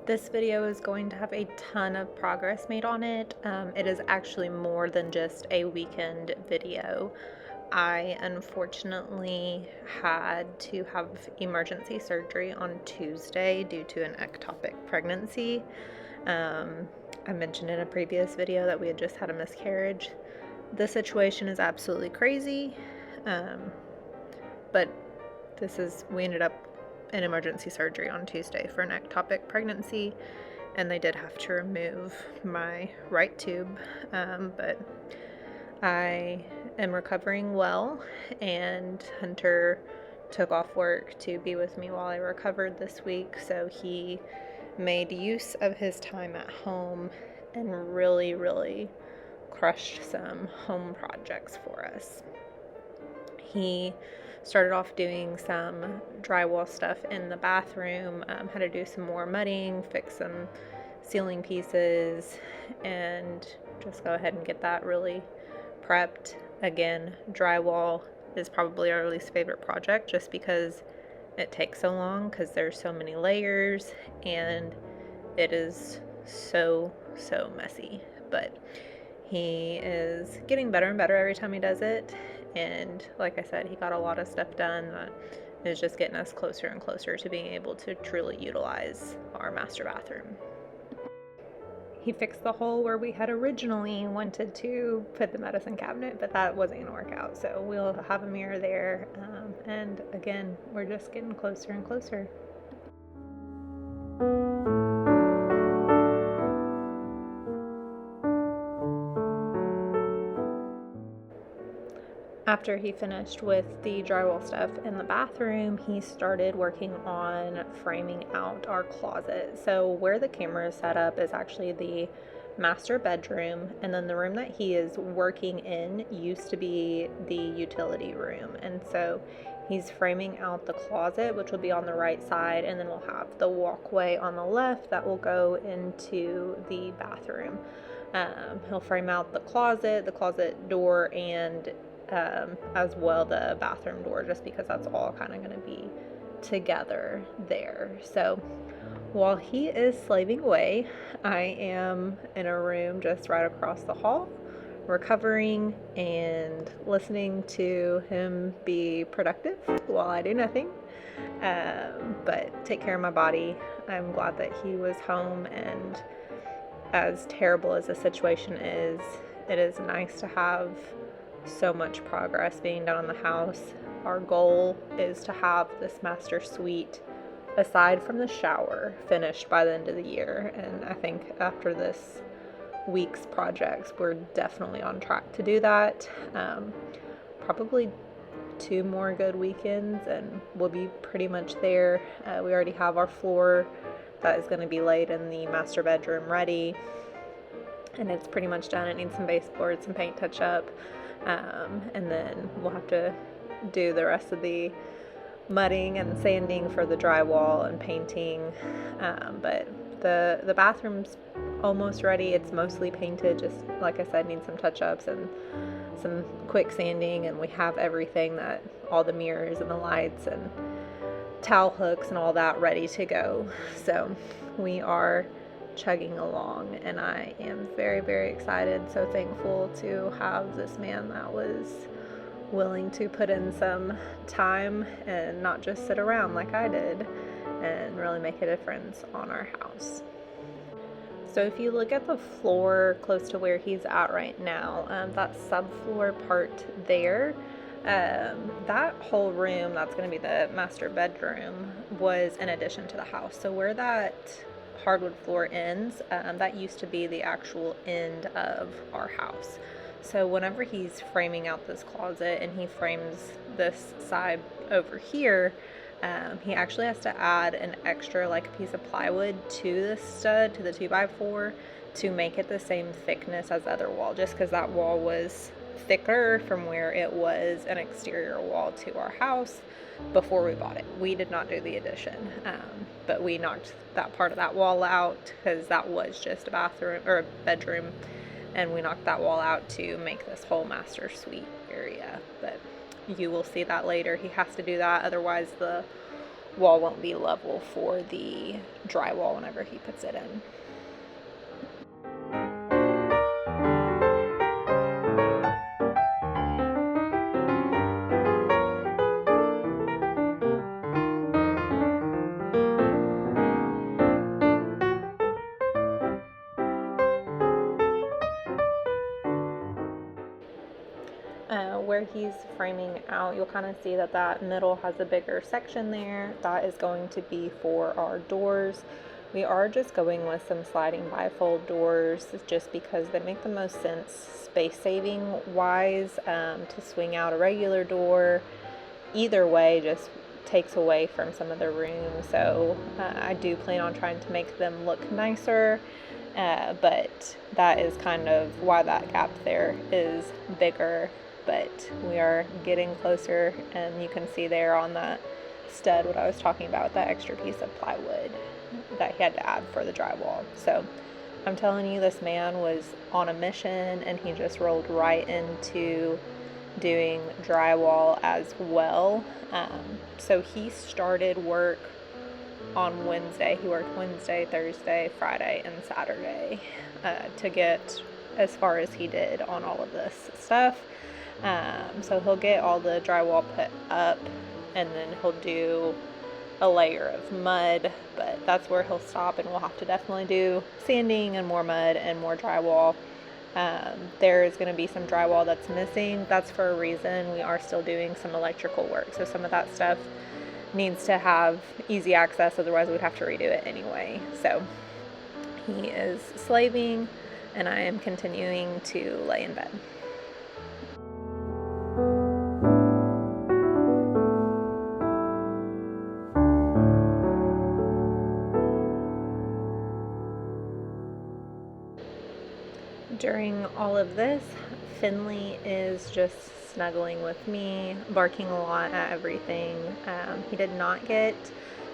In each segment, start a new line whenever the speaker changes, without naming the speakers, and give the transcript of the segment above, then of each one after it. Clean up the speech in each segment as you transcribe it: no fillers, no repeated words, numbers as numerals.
This video is going to have a ton of progress made on it. It is actually more than just a weekend video. I unfortunately had to have emergency surgery on Tuesday due to an ectopic pregnancy. I mentioned in a previous video that we had just had a miscarriage. The situation is absolutely crazy, but we ended up in emergency surgery on Tuesday for an ectopic pregnancy, and they did have to remove my right tube, but I am recovering well, and Hunter took off work to be with me while I recovered this week, so he made use of his time at home and really crushed some home projects for us. He started off doing some drywall stuff in the bathroom, had to do some more mudding, fix some ceiling pieces, and just go ahead and get that really prepped. Again, drywall is probably our least favorite project just because it takes so long, because there's so many layers and it is so messy. But he is getting better and better every time he does it, and like I said, he got a lot of stuff done that is just getting us closer and closer to being able to truly utilize our master bathroom. He fixed the hole where we had originally wanted to put the medicine cabinet, but that wasn't going to work out, so we'll have a mirror there, and again, we're just getting closer and closer. After he finished with the drywall stuff in the bathroom, he started working on framing out our closet. So where the camera is set up is actually the master bedroom, and then the room that he is working in used to be the utility room. And so he's framing out the closet, which will be on the right side, and then we'll have the walkway on the left that will go into the bathroom. He'll frame out the closet door, and as well the bathroom door, just because that's all kind of going to be together there. So while he is slaving away, I am in a room just right across the hall, recovering and listening to him be productive while I do nothing, but take care of my body. I'm glad that he was home, and as terrible as the situation is, it is nice to have so much progress being done on the house. Our goal is to have this master suite, aside from the shower, finished by the end of the year, and I think after this week's projects we're definitely on track to do that. Probably 2 more good weekends and we'll be pretty much there. We already have our floor that is going to be laid in the master bedroom ready, and it's pretty much done. It needs some baseboards, some paint touch up, and then we'll have to do the rest of the mudding and sanding for the drywall and painting, but the bathroom's almost ready. It's mostly painted, just like I said, needs some touch-ups and some quick sanding, and we have everything, that all the mirrors and the lights and towel hooks and all that ready to go. So we are chugging along, and I am very excited, so thankful to have this man that was willing to put in some time and not just sit around like I did, and really make a difference on our house. So if you look at the floor close to where he's at right now, that subfloor part there, that whole room, that's going to be the master bedroom, was in addition to the house. So where that hardwood floor ends, that used to be the actual end of our house. So whenever he's framing out this closet and he frames this side over here, he actually has to add an extra piece of plywood to the stud, to the 2x4, to make it the same thickness as the other wall, just because that wall was thicker from where it was an exterior wall to our house before we bought it. We did not do the addition, but we knocked that part of that wall out because that was just a bathroom or a bedroom, and we knocked that wall out to make this whole master suite area. But you will see that later. He has to do that, otherwise the wall won't be level for the drywall whenever he puts it in. Where he's framing out, you'll kind of see that that middle has a bigger section there. That is going to be for our doors. We are just going with some sliding bifold doors just because they make the most sense space saving wise. To swing out a regular door either way just takes away from some of the room. So I do plan on trying to make them look nicer. But that is kind of why that gap there is bigger. But we are getting closer, and you can see there on that stud what I was talking about with that extra piece of plywood that he had to add for the drywall. So I'm telling you, this man was on a mission, and he just rolled right into doing drywall as well. So he started work on Wednesday. He worked Wednesday, Thursday, Friday, and Saturday to get as far as he did on all of this stuff. So he'll get all the drywall put up, and then he'll do a layer of mud, but that's where he'll stop, and we'll have to definitely do sanding and more mud and more drywall. There is going to be some drywall that's missing. That's for a reason. We are still doing some electrical work, so some of that stuff needs to have easy access, otherwise we'd have to redo it anyway. So he is slaving, and I am continuing to lay in bed. During all of this, Finley is just snuggling with me, barking a lot at everything. He did not get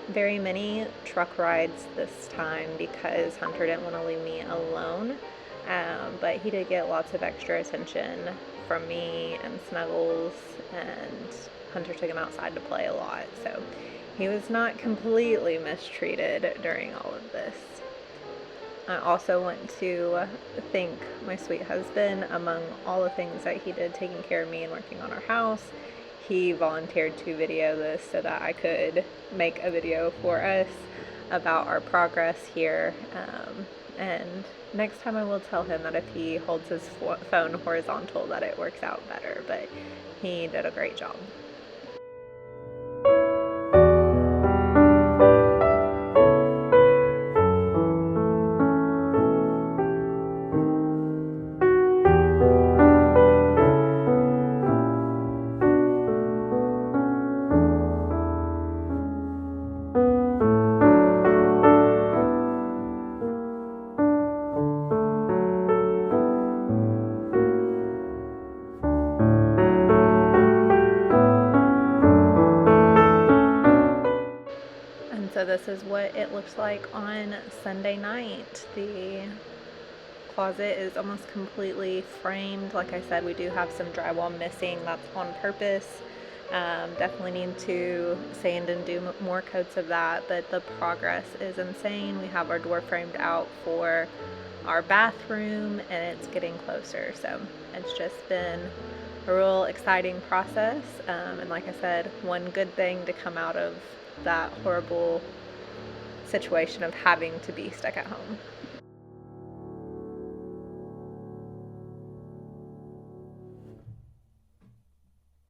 very many truck rides this time because Hunter didn't want to leave me alone, but he did get lots of extra attention from me and snuggles, and Hunter took him outside to play a lot, so he was not completely mistreated during all of this. I also want to thank my sweet husband. Among all the things that he did taking care of me and working on our house, he volunteered to video this so that I could make a video for us about our progress here. And next time I will tell him that if he holds his phone horizontal that it works out better, but he did a great job. So this is what it looks like on Sunday night. The closet is almost completely framed. Like I said, we do have some drywall missing. That's on purpose. Definitely need to sand and do more coats of that, but the progress is insane. We have our door framed out for our bathroom, and it's getting closer. So it's just been a real exciting process. And like I said, one good thing to come out of that horrible situation of having to be stuck at home.